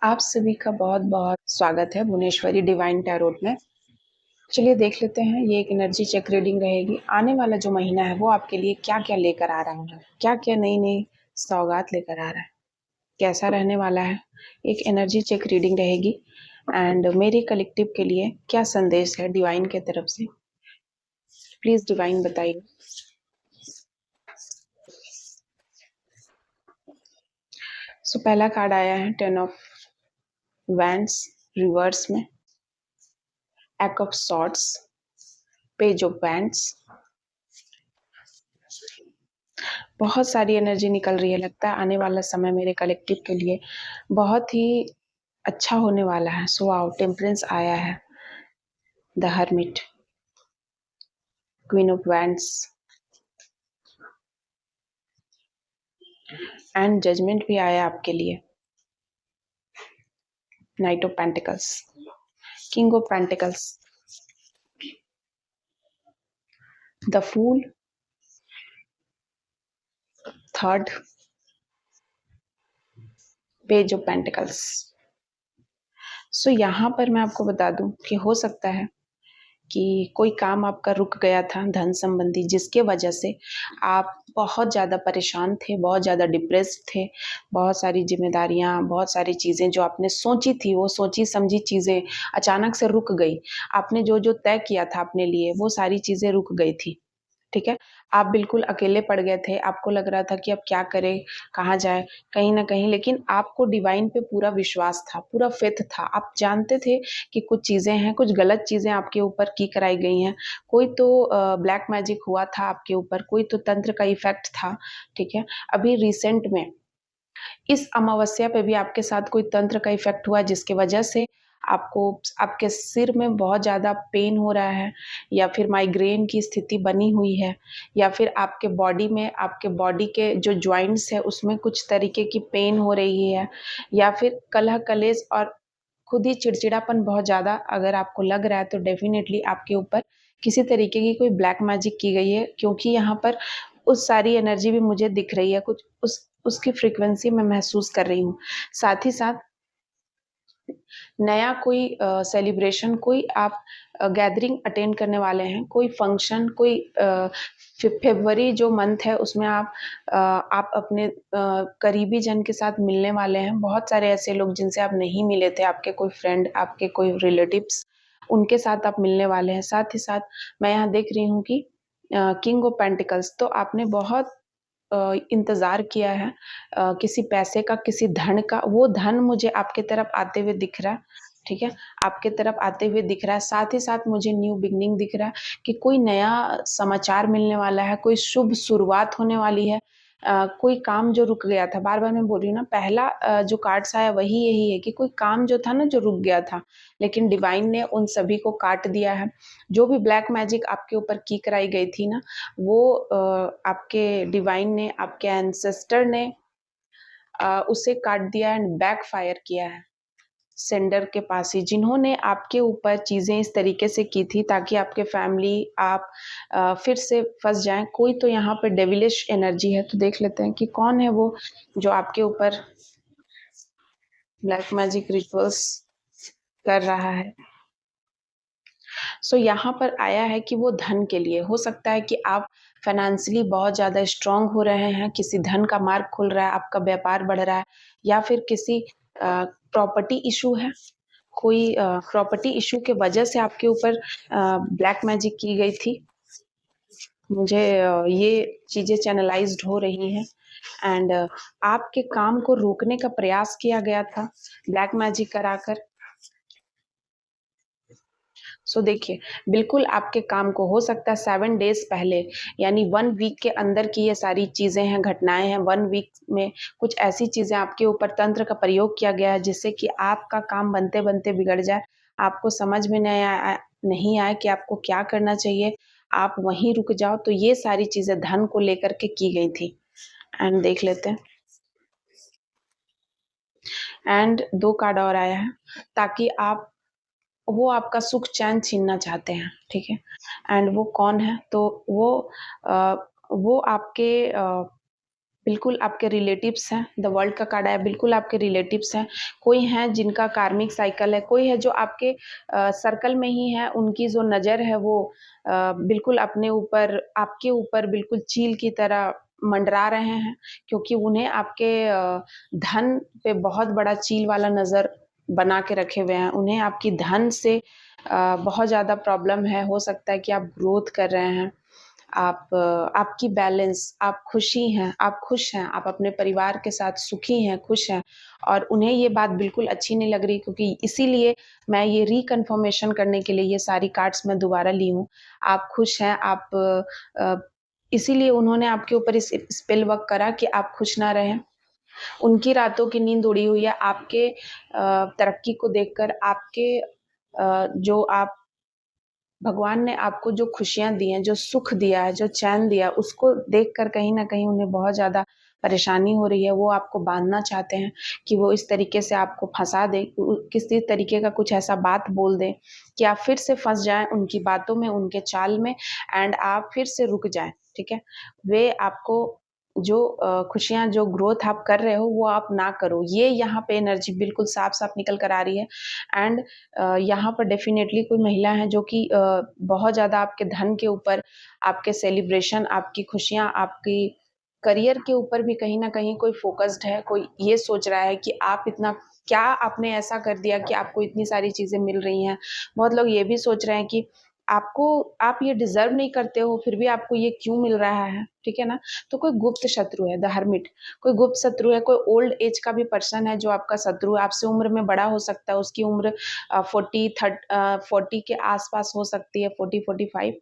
आप सभी का बहुत-बहुत स्वागत है भुवनेश्वरी डिवाइन टैरोट में। चलिए देख लेते हैं, ये एक एनर्जी चेक रीडिंग रहेगी। आने वाला जो महीना है वो आपके लिए क्या-क्या लेकर आ रहा है, क्या-क्या नई-नई सौगात लेकर आ रहा है, कैसा रहने वाला है। एक एनर्जी चेक रीडिंग रहेगी एंड मेरे कलेक्टिव के लिए क्या संदेश है डिवाइन के तरफ से, प्लीज़ डिवाइन बताइए। सो पहला कार्ड आया है 10 ऑफ वैंड्स रिवर्स में, eight of swords, page of wands. बहुत सारी एनर्जी निकल रही है, लगता है आने वाला समय मेरे कलेक्टिव के लिए बहुत ही अच्छा होने वाला है। सो वाओ, टेम्परेंस आया है, the hermit, queen of wands and judgement भी आया आपके लिए, knight of pentacles, king of pentacles, the fool, third, page of pentacles. So यहाँ पर मैं आपको बता दूं कि हो सकता है कि कोई काम आपका रुक गया था धन संबंधी, जिसके वजह से आप बहुत ज़्यादा परेशान थे, बहुत ज़्यादा डिप्रेस्ड थे। बहुत सारी जिम्मेदारियाँ, बहुत सारी चीज़ें जो आपने सोची थी, वो सोची समझी चीज़ें अचानक से रुक गई। आपने जो जो तय किया था अपने लिए, वो सारी चीज़ें रुक गई थी। ठीक है? आप बिल्कुल अकेले पड़ गए थे, आपको लग रहा था कि अब क्या करें, कहाँ जाएँ, कहीं न कहीं, लेकिन आपको डिवाइन पे पूरा विश्वास था, पूरा फ़ेथ था। आप जानते थे कि कुछ चीज़ें हैं, कुछ गलत चीज़ें आपके ऊपर की कराई गई हैं। कोई तो ब्लैक मैजिक हुआ था आपके ऊपर, कोई तो तंत्र का इफ़ेक्ट था, ठीक है? अभी रिसेंट में इस अमावस्या पे भी आपके साथ कोई तंत्र का इफ़ेक्ट हुआ, जिसकी वजह से आपको आपके सिर में बहुत ज़्यादा पेन हो रहा है, या फिर माइग्रेन की स्थिति बनी हुई है, या फिर आपके बॉडी में, आपके बॉडी के जो जॉइंट्स है उसमें कुछ तरीके की पेन हो रही है, या फिर कलह कलेश और खुद ही चिड़चिड़ापन बहुत ज़्यादा अगर आपको लग रहा है, तो डेफ़िनेटली आपके ऊपर किसी तरीके की कोई ब्लैक मैजिक की गई है, क्योंकि यहाँ पर उस सारी एनर्जी भी मुझे दिख रही है, कुछ उसकी फ्रीक्वेंसी मैं महसूस कर रही हूँ। साथ ही साथ नया कोई सेलिब्रेशन, कोई आप गैदरिंग अटेंड करने वाले हैं, कोई फंक्शन, कोई फ़रवरी जो मंथ है उसमें आप अपने करीबी जन के साथ मिलने वाले हैं। बहुत सारे ऐसे लोग जिनसे आप नहीं मिले थे, आपके कोई फ्रेंड, आपके कोई रिलेटिव्स, उनके साथ आप मिलने वाले हैं। साथ ही साथ मैं यहाँ देख रही हूँ कि किंग ऑफ पेंटिकल्स, तो आपने बहुत इंतज़ार किया है किसी पैसे का, किसी धन का, वो धन मुझे आपके तरफ आते हुए दिख रहा है, ठीक है? आपके तरफ आते हुए दिख रहा है, साथ ही साथ मुझे न्यू बिगिनिंग दिख रहा है कि कोई नया समाचार मिलने वाला है, कोई शुभ शुरुआत होने वाली है। कोई काम जो रुक गया था, बार-बार मैं बोल रही हूँ ना, पहला जो कार्ड्स आया वही यही है कि कोई काम जो था ना, जो रुक गया था, लेकिन डिवाइन ने उन सभी को काट दिया है। जो भी ब्लैक मैजिक आपके ऊपर की कराई गई थी ना, वो आपके डिवाइन ने, आपके एंसेस्टर ने उसे काट दिया एंड बैकफायर किया है सेंडर के पास ही, जिन्होंने आपके ऊपर चीज़ें इस तरीके से की थी ताकि आपके फैमिली, आप फिर से फंस जाएं। कोई तो यहाँ पे डेविलिश एनर्जी है, तो देख लेते हैं कि कौन है वो जो आपके ऊपर ब्लैक मैजिक रिचुअल्स कर रहा है। सो यहाँ पर आया है कि वो धन के लिए हो सकता है कि आप फाइनेंशियली बहुत ज़्यादा स्ट्रांग हो रहे हैं, किसी धन का मार्ग खुल रहा है, आपका व्यापार बढ़ रहा है, या फिर किसी प्रॉपर्टी इशू है, कोई प्रॉपर्टी इशू के वजह से आपके ऊपर ब्लैक मैजिक की गई थी। मुझे ये चीज़ें चैनलाइज्ड हो रही हैं एंड आपके काम को रोकने का प्रयास किया गया था ब्लैक मैजिक कराकर। सो देखिए, बिल्कुल आपके काम को हो सकता है 7 डेज़ पहले, यानी 1 वीक के अंदर की ये सारी चीज़ें हैं, घटनाएँ हैं। 1 वीक में कुछ ऐसी चीज़ें आपके ऊपर तंत्र का प्रयोग किया गया है जिससे कि आपका काम बनते-बनते बिगड़ जाए। आपको समझ में नहीं आए कि आपको क्या करना चाहिए, आप वहीं रुक जाओ। तो ये सारी चीज़ें धन को लेकर के की गई थी एंड देख लेते हैं। एंड 2 कार्ड और आया है, ताकि आप, वो आपका सुख चैन छीनना चाहते हैं, ठीक है? एंड वो कौन है? तो वो आपके बिल्कुल आपके रिलेटिव्स हैं, द वर्ल्ड का कार्ड आया, बिल्कुल आपके रिलेटिव्स हैं। कोई हैं जिनका कार्मिक साइकिल है, कोई है जो आपके सर्कल में ही है, उनकी जो नज़र है वो बिल्कुल अपने ऊपर, आपके ऊपर बिल्कुल चील की तरह मंडरा रहे हैं, क्योंकि उन्हें आपके धन पे बहुत बड़ा चील वाला नज़र बना के रखे हुए हैं। उन्हें आपकी धन से बहुत ज़्यादा प्रॉब्लम है। हो सकता है कि आप ग्रोथ कर रहे हैं, आपकी बैलेंस, आप खुशी हैं, आप खुश हैं, आप अपने परिवार के साथ सुखी हैं, खुश हैं, और उन्हें ये बात बिल्कुल अच्छी नहीं लग रही, क्योंकि इसीलिए मैं ये रिकन्फर्मेशन करने के लिए ये सारी कार्ड्स मैं दोबारा ली हूँ। आप खुश हैं, आप अ, इसीलिए उन्होंने आपके ऊपर इस स्पेल वर्क करा कि आप खुश ना रहें। उनकी रातों की नींद उड़ी हुई है आपके तरक्की को देखकर, आपके जो आप भगवान ने आपको जो खुशियाँ दी हैं, जो सुख दिया है, जो चैन दिया है, उसको देखकर कहीं न कहीं उन्हें बहुत ज़्यादा परेशानी हो रही है। वो आपको बाँधना चाहते हैं कि वो इस तरीके से आपको फँसा दें, किसी तरीके का कुछ ऐसा बात बोल दें कि आप फिर से फँस जाएँ उनकी बातों में, उनके चाल में, एंड आप फिर से रुक जाएँ, ठीक है? वे आपको जो खुशियाँ, जो ग्रोथ आप कर रहे हो, वो आप ना करो। ये यहाँ पे एनर्जी बिल्कुल साफ-साफ निकल कर आ रही है। एंड यहाँ पर डेफ़िनेटली कोई महिला है जो कि बहुत ज़्यादा आपके धन के ऊपर, आपके सेलिब्रेशन, आपकी खुशियाँ, आपकी करियर के ऊपर भी कहीं न कहीं कोई फ़ोकस्ड है। कोई ये सोच रहा है कि आप इतना क्या आपने ऐसा कर दिया कि आपको इतनी सारी चीज़ें मिल रही हैं। बहुत लोग ये भी सोच रहे हैं कि आपको, आप ये डिज़र्व नहीं करते हो, फिर भी आपको ये क्यों मिल रहा है, ठीक है ना? तो कोई गुप्त शत्रु है, द हर्मिट, कोई गुप्त शत्रु है, कोई ओल्ड एज का भी पर्सन है जो आपका शत्रु है, आपसे उम्र में बड़ा हो सकता है, उसकी उम्र 40 के आस-पास हो सकती है, 40-45,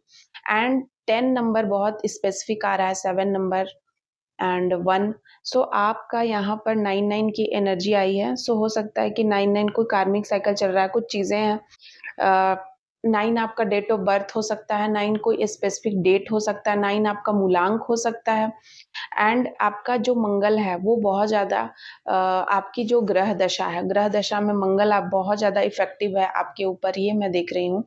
एंड 10 नंबर बहुत स्पेसिफिक आ रहा है, 7 नंबर एंड 1। सो आपका यहाँ पर 99 की एनर्जी आई है। सो हो सकता है कि 99 कोई कार्मिक साइकिल चल रहा है, कुछ चीज़ें हैं। 9 आपका डेट ऑफ बर्थ हो सकता है, 9 कोई स्पेसिफिक डेट हो सकता है, 9 आपका मूलांक हो सकता है, एंड आपका जो मंगल है वो बहुत ज़्यादा आपकी जो ग्रह दशा है, ग्रह दशा में मंगल आप बहुत ज़्यादा इफ़ेक्टिव है आपके ऊपर, ये मैं देख रही हूँ।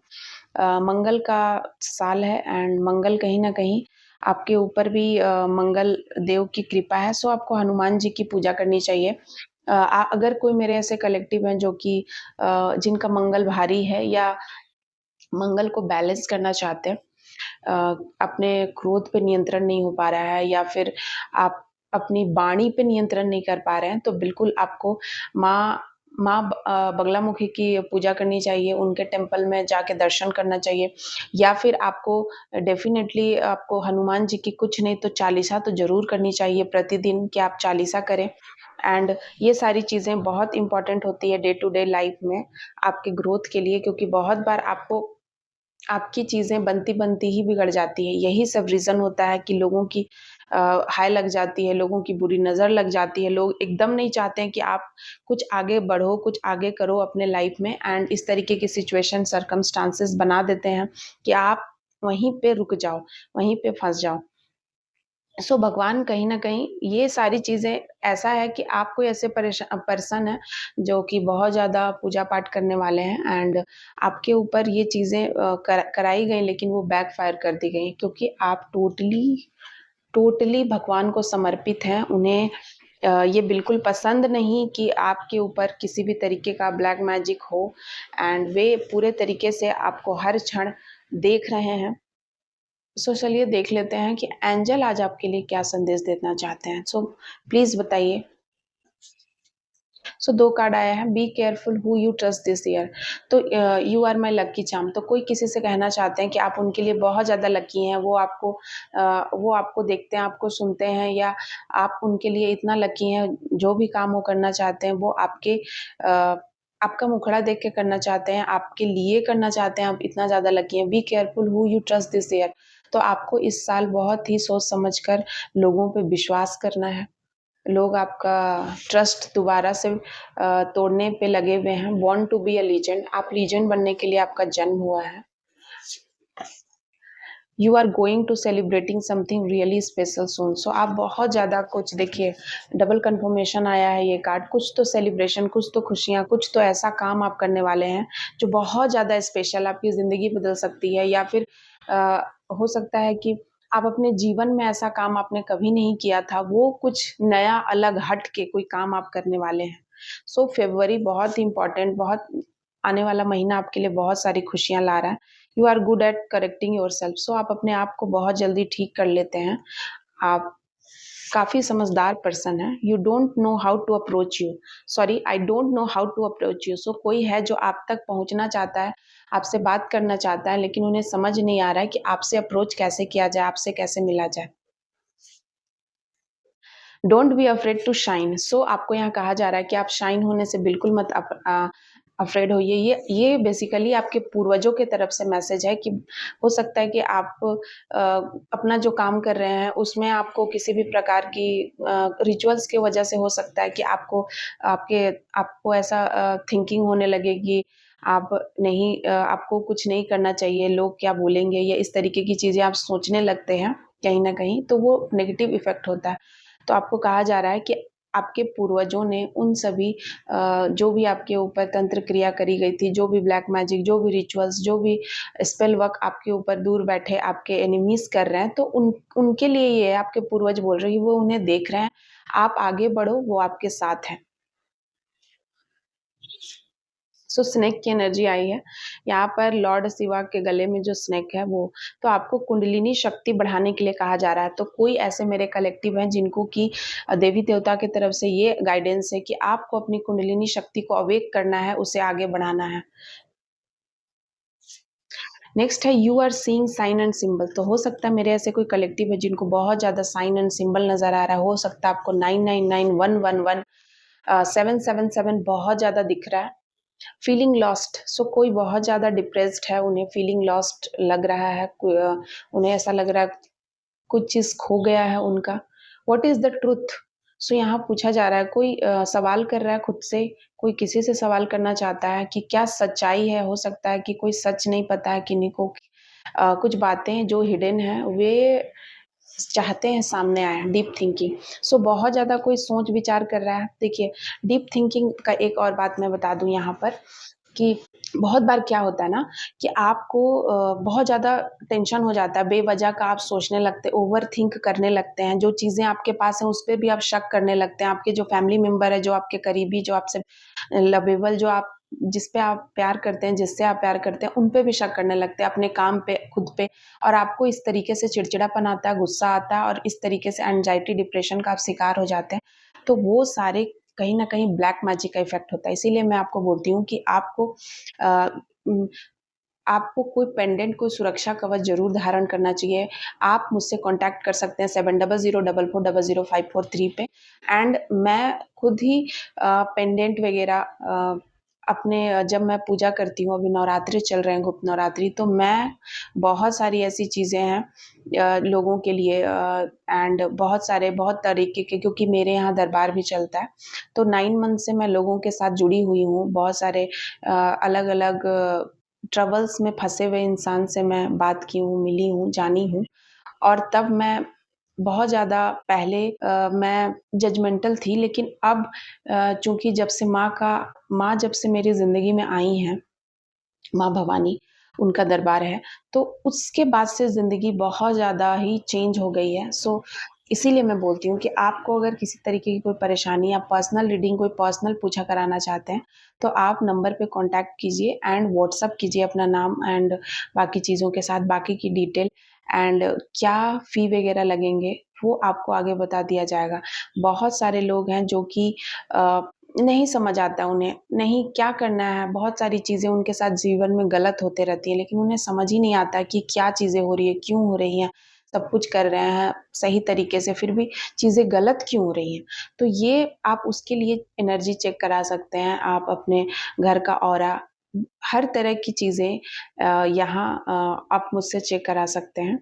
मंगल का साल है, एंड मंगल कहीं न कहीं आपके ऊपर भी मंगल देव की कृपा है। सो आपको हनुमान जी की पूजा करनी चाहिए। अगर कोई मेरे ऐसे कलेक्टिव हैं जो कि जिनका मंगल भारी है, या मंगल को बैलेंस करना चाहते हैं, अपने क्रोध पे नियंत्रण नहीं हो पा रहा है, या फिर आप अपनी वाणी पे नियंत्रण नहीं कर पा रहे हैं, तो बिल्कुल आपको माँ बगलामुखी की पूजा करनी चाहिए, उनके टेम्पल में जाके दर्शन करना चाहिए, या फिर आपको डेफ़िनेटली आपको हनुमान जी की कुछ नहीं तो चालीसा तो ज़रूर करनी चाहिए प्रतिदिन, कि आप चालीसा करें। एंड ये सारी चीज़ें बहुत इम्पोर्टेंट होती है डे टू डे लाइफ़ में आपके ग्रोथ के लिए, क्योंकि बहुत बार आपको आपकी चीज़ें बनती-बनती ही बिगड़ जाती हैं। यही सब रीज़न होता है कि लोगों की हाय लग जाती है, लोगों की बुरी नज़र लग जाती है। लोग एकदम नहीं चाहते हैं कि आप कुछ आगे बढ़ो, कुछ आगे करो अपने लाइफ़ में, एंड इस तरीके की सिचुएशन, सर्कमस्टांसेस बना देते हैं कि आप वहीं पे रुक जाओ, वहीं पे फँस जाओ। सो भगवान कहीं न कहीं ये सारी चीज़ें, ऐसा है कि आप कोई ऐसे पर्सन हैं जो कि बहुत ज़्यादा पूजा-पाठ करने वाले हैं, एंड आपके ऊपर ये चीज़ें कराई गई, लेकिन वो बैकफ़ायर कर दी गई, क्योंकि आप टोटली भगवान को समर्पित हैं। उन्हें ये बिल्कुल पसंद नहीं कि आपके ऊपर किसी भी तरीके का ब्लैक मैजिक हो, एंड वे पूरे तरीके से आपको हर क्षण देख रहे हैं। सो चलिए देख लेते हैं कि एंजल आज आपके लिए क्या संदेश देना चाहते हैं। सो प्लीज़ बताइए। सो 2 कार्ड आया है, be careful who you trust this year. तो you are my lucky charm, तो कोई किसी से कहना चाहते हैं कि आप उनके लिए बहुत ज़्यादा लकी हैं, वो आपको देखते हैं, आपको सुनते हैं, या आप उनके लिए इतना लकी हैं, जो भी काम वो करना चाहते हैं वो आपका मुखड़ा देख के करना चाहते हैं, आपके लिए करना चाहते हैं, आप इतना ज़्यादा लकी हैं। B careful who you trust this year. तो आपको इस साल बहुत ही सोच समझ कर लोगों पे विश्वास करना है। लोग आपका ट्रस्ट दोबारा से तोड़ने पे लगे हुए हैं। Born to be a legend, आप लीजेंड बनने के लिए आपका जन्म हुआ है। You are going to celebrating something really special soon. So आप बहुत ज़्यादा कुछ, देखिए डबल कन्फर्मेशन आया है ये कार्ड, कुछ तो सेलिब्रेशन, कुछ तो खुशियाँ, कुछ तो ऐसा काम आप करने वाले हैं जो बहुत ज़्यादा स्पेशल आपकी ज़िंदगी बदल सकती है, या फिर हो सकता है कि आप अपने जीवन में ऐसा काम आपने कभी नहीं किया था, वो कुछ नया अलग हट के कोई काम आप करने वाले हैं। सो फ़रवरी बहुत इम्पोर्टेंट, बहुत आने वाला महीना आपके लिए बहुत सारी खुशियाँ ला रहा है। You are good at correcting yourself, so आप अपने आप को बहुत जल्दी ठीक कर लेते हैं। आप काफ़ी समझदार पर्सन हैं। You don't know how to approach you, sorry I don't know how to approach you. So कोई है जो आप तक पहुँचना चाहता है, आपसे बात करना चाहता है, लेकिन उन्हें समझ नहीं आ रहा है कि आपसे अप्रोच कैसे किया जाए, आपसे कैसे मिला जाए। Don't be afraid to shine, so आपको यहाँ कहा जा रहा है कि आप शाइन होने से बिल्कुल मत अफ्रेड होइए। ये बेसिकली आपके पूर्वजों की तरफ से मैसेज है कि हो सकता है कि आप अपना जो काम कर रहे हैं उसमें आपको किसी भी प्रकार की रिचुअल्स की वजह से हो सकता है कि आपको ऐसा थिंकिंग होने लगे कि आप नहीं, आपको कुछ नहीं करना चाहिए, लोग क्या बोलेंगे, या इस तरीके की चीज़ें आप सोचने लगते हैं कहीं न कहीं, तो वो नेगेटिव इफ़ेक्ट होता है। तो आपको कहा जा रहा है कि आपके पूर्वजों ने उन सभी जो भी आपके ऊपर तंत्र क्रिया करी गई थी, जो भी ब्लैक मैजिक, जो भी रिचुअल्स, जो भी स्पेल वर्क आपके ऊपर दूर बैठे आपके एनिमीज़ कर रहे हैं, तो उनके लिए ये है, आपके पूर्वज बोल रहे हैं, वो उन्हें देख रहे हैं। आप आगे बढ़ो, वो आपके साथ हैं। सो स्नेक की एनर्जी आई है। यहाँ पर लॉर्ड शिवा के गले में जो स्नेक है वो, तो आपको कुंडलिनी शक्ति बढ़ाने के लिए कहा जा रहा है। तो कोई ऐसे मेरे कलेक्टिव हैं जिनको कि देवी-देवता की तरफ से ये गाइडेंस है कि आपको अपनी कुंडलिनी शक्ति को अवेक करना है, उसे आगे बढ़ाना है। नेक्स्ट है you are seeing sign and symbol, तो हो सकता है मेरे ऐसे कोई कलेक्टिव है जिनको बहुत ज़्यादा साइन एंड सिंबल नज़र आ रहा है। हो सकता है आपको 999, 111, 777 बहुत ज़्यादा दिख रहा है। फीलिंग लॉस्ट, सो कोई बहुत ज़्यादा डिप्रेस्ड है, उन्हें फीलिंग लॉस्ट लग रहा है, उन्हें ऐसा लग रहा है कुछ चीज़ खो गया है उनका। What is the truth? So यहाँ पूछा जा रहा है, कोई सवाल कर रहा है खुद से, कोई किसी से सवाल करना चाहता है कि क्या सच्चाई है। हो सकता है कि कोई सच नहीं पता है किन्हीं को, कुछ बातें जो हिडन हैं वे चाहते हैं सामने आए, डीप थिंकिंग। सो बहुत ज़्यादा कोई सोच विचार कर रहा है। देखिए, डीप थिंकिंग का एक और बात मैं बता दूँ यहाँ पर कि बहुत बार क्या होता है ना कि आपको बहुत ज़्यादा टेंशन हो जाता है, बेवजह का आप सोचने लगते, ओवरथिंक करने लगते हैं, जो चीज़ें आपके पास हैं उस पे भी आप शक करने लगते हैं, आपके जो फैमिली मेंबर है, जो आपके करीबी, जो आपसे लवेबल, जो आप जिस पे आप प्यार करते हैं, जिससे आप प्यार करते हैं, उन पे भी शक करने लगते हैं, अपने काम पे, खुद पे, और आपको इस तरीके से चिड़चिड़ापन आता है, गुस्सा आता है, और इस तरीके से एंग्जायटी, डिप्रेशन का आप शिकार हो जाते हैं। तो वो सारे कहीं न कहीं ब्लैक मैजिक का इफ़ेक्ट होता है। इसीलिए मैं आपको बोलती हूँ कि अ, उम, आपको कोई पेंडेंट, कोई सुरक्षा कवच ज़रूर धारण करना चाहिए। आप मुझसे कॉन्टैक्ट कर सकते हैं 7004440543 पे, एंड मैं खुद ही पेंडेंट वग़ैरह अपने जब मैं पूजा करती हूँ, अभी नवरात्रि चल रहे हैं, गुप्त नवरात्रि, तो मैं बहुत सारी ऐसी चीज़ें हैं लोगों के लिए, एंड बहुत तरीके के, क्योंकि मेरे यहाँ दरबार भी चलता है, तो 9 मंथ से मैं लोगों के साथ जुड़ी हुई हूँ। बहुत सारे अलग-अलग ट्रबल्स में फँसे हुए इंसान से मैं बात की हूँ, मिली हूँ, जानी हूँ, और तब मैं बहुत ज़्यादा पहले मैं जजमेंटल थी, लेकिन अब चूँकि माँ जब से मेरी ज़िंदगी में आई हैं, माँ भवानी, उनका दरबार है, तो उसके बाद से ज़िंदगी बहुत ज़्यादा ही चेंज हो गई है। सो इसीलिए मैं बोलती हूँ कि आपको अगर किसी तरीके की कोई परेशानी या पर्सनल रीडिंग, कोई पर्सनल पूछा कराना चाहते हैं, तो आप नंबर पे कॉन्टैक्ट कीजिए एंड व्हाट्सएप कीजिए अपना नाम एंड बाकी चीज़ों के साथ, बाकी की डिटेल, एंड क्या फ़ी वगैरह लगेंगे, वो आपको आगे बता दिया जाएगा। बहुत सारे लोग हैं जो कि नहीं समझ आता उन्हें, नहीं क्या करना है, बहुत सारी चीज़ें उनके साथ जीवन में गलत होते रहती हैं, लेकिन उन्हें समझ ही नहीं आता कि क्या चीज़ें हो रही है, क्यों हो रही हैं, सब कुछ कर रहे हैं सही तरीके से, फिर भी चीज़ें गलत क्यों हो रही हैं। तो ये आप उसके लिए एनर्जी चेक करा सकते हैं, आप अपने घर का ऑरा, हर तरह की चीज़ें यहाँ आप मुझसे चेक करा सकते हैं,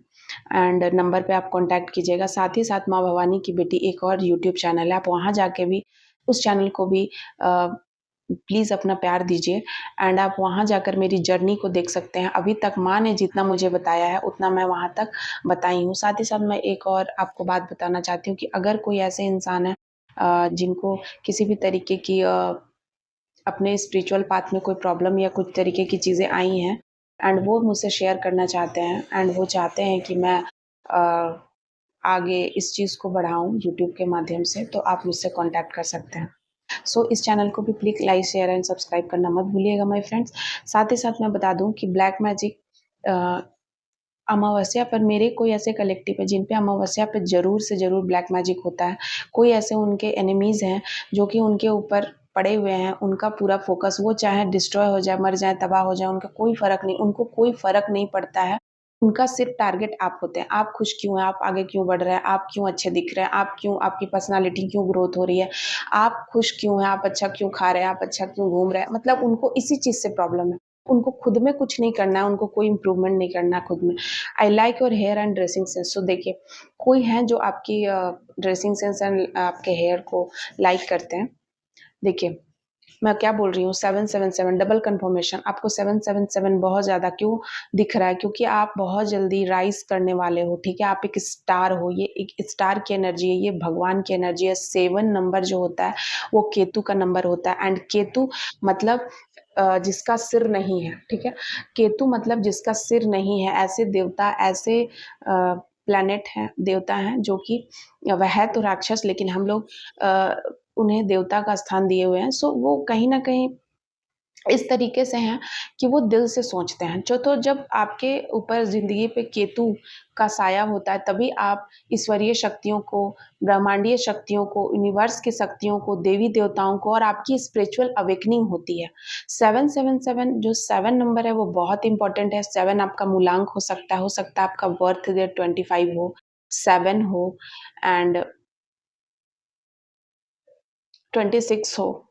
एंड नंबर पे आप कॉन्टैक्ट कीजिएगा। साथ ही साथ माँ भवानी की बेटी एक और यूट्यूब चैनल है, आप वहाँ जाके भी उस चैनल को भी प्लीज़ अपना प्यार दीजिए, एंड आप वहाँ जाकर मेरी जर्नी को देख सकते हैं। अभी तक माँ ने जितना मुझे बताया है उतना मैं वहाँ तक बताई हूँ। साथ ही साथ मैं एक और आपको बात बताना चाहती हूँ कि अगर कोई ऐसे इंसान है जिनको किसी भी तरीके की अपने स्पिरिचुअल पाथ में कोई प्रॉब्लम या कुछ तरीके की चीज़ें आई हैं, एंड वो मुझसे शेयर करना चाहते हैं, एंड वो चाहते हैं कि मैं आगे इस चीज़ को बढ़ाऊँ यूट्यूब के माध्यम से, तो आप मुझसे कॉन्टैक्ट कर सकते हैं। सो इस चैनल को भी please like, share and subscribe करना मत भूलिएगा माय फ्रेंड्स। साथ ही साथ मैं बता दूँ कि ब्लैक मैजिक अमावस्या पर मेरे कोई ऐसे कलेक्टिव है जिन पे अमावस्या पे ज़रूर से ज़रूर ब्लैक मैजिक होता है। कोई ऐसे उनके एनिमीज़ हैं जो कि उनके ऊपर पड़े हुए हैं, उनका पूरा फ़ोकस वो चाहे डिस्ट्रॉय हो जाए, मर जाएँ, तबाह हो जाएँ, उनका कोई फ़र्क नहीं, उनको कोई फ़र्क नहीं पड़ता है। उनका सिर्फ़ टारगेट आप होते हैं। आप खुश क्यों हैं? आप आगे क्यों बढ़ रहे हैं? आप क्यों अच्छे दिख रहे हैं? आप क्यों आपकी पर्सनैलिटी क्यों ग्रोथ हो रही है? आप खुश क्यों हैं? आप अच्छा क्यों खा रहे हैं? आप अच्छा क्यों घूम रहे हैं? मतलब उनको इसी चीज़ से प्रॉब्लम है। उनको खुद में कुछ नहीं करना है, उनको कोई इम्प्रूवमेंट नहीं करना है खुद में। I like your hair and dressing sense. So देखिए, कोई है जो आपकी ड्रेसिंग सेंस एंड आपके हेयर को लाइक करते हैं। देखिए, मैं क्या बोल रही हूँ, 777 डबल कन्फर्मेशन। आपको 777 बहुत ज़्यादा क्यों दिख रहा है? क्योंकि आप बहुत जल्दी राइज़ करने वाले हो, ठीक है? आप एक स्टार हो, ये एक स्टार की एनर्जी है, ये भगवान की एनर्जी है। 7 नंबर जो होता है, वो केतु का नंबर होता है एंड केतु मतलब जिसका सिर नहीं है, ठीक है? केतु मतलब जिसका सिर नहीं है, ऐसे देवता, ऐसे प्लैनेट हैं, देवता हैं जो कि वह है तो राक्षस, लेकिन हम लोग अ, उन्हें देवता का स्थान दिए हुए हैं। सो वो कहीं न कहीं इस तरीके से हैं कि वो दिल से सोचते हैं। जो तो जब आपके ऊपर ज़िंदगी पे केतु का साया होता है, तभी आप ईश्वरीय शक्तियों को, ब्रह्मांडीय शक्तियों को, यूनिवर्स की शक्तियों को, देवी-देवताओं को और आपकी स्पिरिचुअल अवेकनिंग होती है। 777 जो 7 नंबर है, वो बहुत इम्पोर्टेंट है। 7 आपका मूलांक हो सकता है आपका बर्थ डेट 25 हो, 7 हो एंड 26 हो।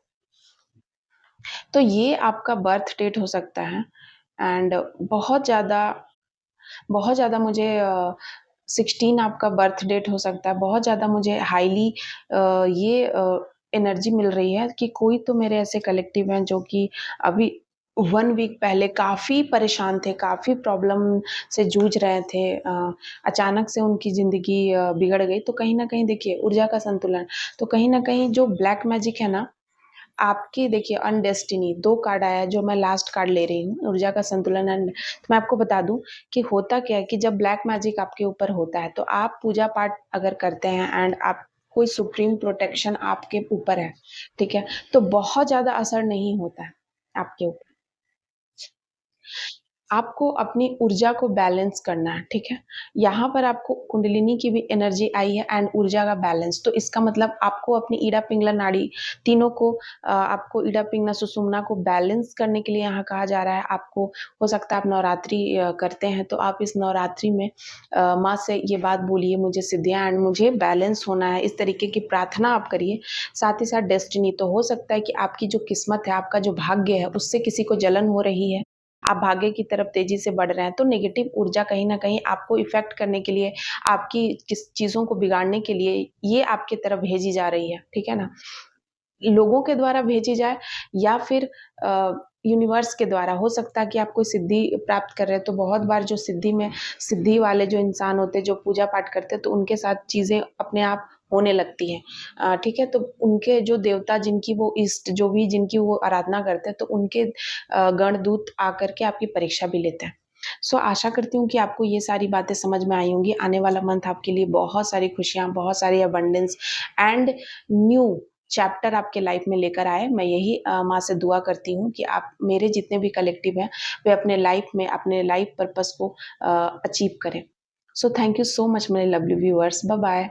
तो ये आपका बर्थ डेट हो सकता है एंड बहुत ज़्यादा बहुत ज़्यादा मुझे 16 आपका बर्थ डेट हो सकता है। बहुत ज़्यादा मुझे हाईली ये एनर्जी मिल रही है कि कोई तो मेरे ऐसे कलेक्टिव हैं जो कि अभी 1 वीक पहले काफ़ी परेशान थे, काफ़ी प्रॉब्लम से जूझ रहे थे। अचानक से उनकी ज़िंदगी बिगड़ गई। तो कहीं न कहीं देखिए ऊर्जा का संतुलन, तो कहीं न कहीं जो ब्लैक मैजिक है ना, आपकी देखिए अनडेस्टिनी 2 कार्ड आया है जो मैं लास्ट कार्ड ले रही हूँ, ऊर्जा का संतुलन एंड तो मैं आपको बता दूँ कि होता क्या है कि जब ब्लैक मैजिक आपके ऊपर होता है, तो आप पूजा-पाठ अगर करते हैं एंड आप कोई सुप्रीम प्रोटेक्शन आपके ऊपर है, ठीक है? तो बहुत ज़्यादा असर नहीं होता है आपके ऊपर। आपको अपनी ऊर्जा को बैलेंस करना है, ठीक है? यहाँ पर आपको कुंडलिनी की भी एनर्जी आई है एंड ऊर्जा का बैलेंस, तो इसका मतलब आपको अपनी ईड़ा, पिंगला, नाड़ी तीनों को आपको ईड़ा, पिंगला, सुषुम्ना को बैलेंस करने के लिए यहाँ कहा जा रहा है। आपको हो सकता है आप नवरात्रि करते हैं, तो आप इस नवरात्रि में माँ से ये बात बोलिए मुझे सिद्धियाँ एंड मुझे बैलेंस होना है, इस तरीके की प्रार्थना आप करिए। साथ ही साथ डेस्टिनी तो हो सकता है कि आपकी जो किस्मत है, आपका जो भाग्य है, उससे किसी को जलन हो रही है। आप भाग्य की तरफ तेज़ी से बढ़ रहे हैं, तो नेगेटिव ऊर्जा कहीं न कहीं आपको इफ़ेक्ट करने के लिए, आपकी किस चीज़ों को बिगाड़ने के लिए ये आपकी तरफ भेजी जा रही है, ठीक है ना? लोगों के द्वारा भेजी जाए या फिर यूनिवर्स के द्वारा। हो सकता है कि आप कोई सिद्धि प्राप्त कर रहे हैं, तो बहुत बार जो सिद्धि वाले जो इंसान होते हैं, जो पूजा-पाठ करते हैं, तो उनके साथ चीज़ें अपने आप होने लगती हैं। ठीक है? तो उनके जो देवता जिनकी वो इष्ट जो भी जिनकी वो आराधना करते हैं, तो उनके गणदूत आकर के आपकी परीक्षा भी लेते हैं। सो आशा करती हूँ कि आपको ये सारी बातें समझ में आई होंगी। आने वाला मंथ आपके लिए बहुत सारी खुशियाँ, बहुत सारी अबंडेंस एंड न्यू चैप्टर आपके लाइफ में लेकर आए। मैं यही माँ से दुआ करती हूँ कि आप मेरे जितने भी कलेक्टिव हैं, वे अपने लाइफ में अपने लाइफ पर्पस को अचीव करें। So thank you so much मेरे लवली व्यूअर्स। Bye bye.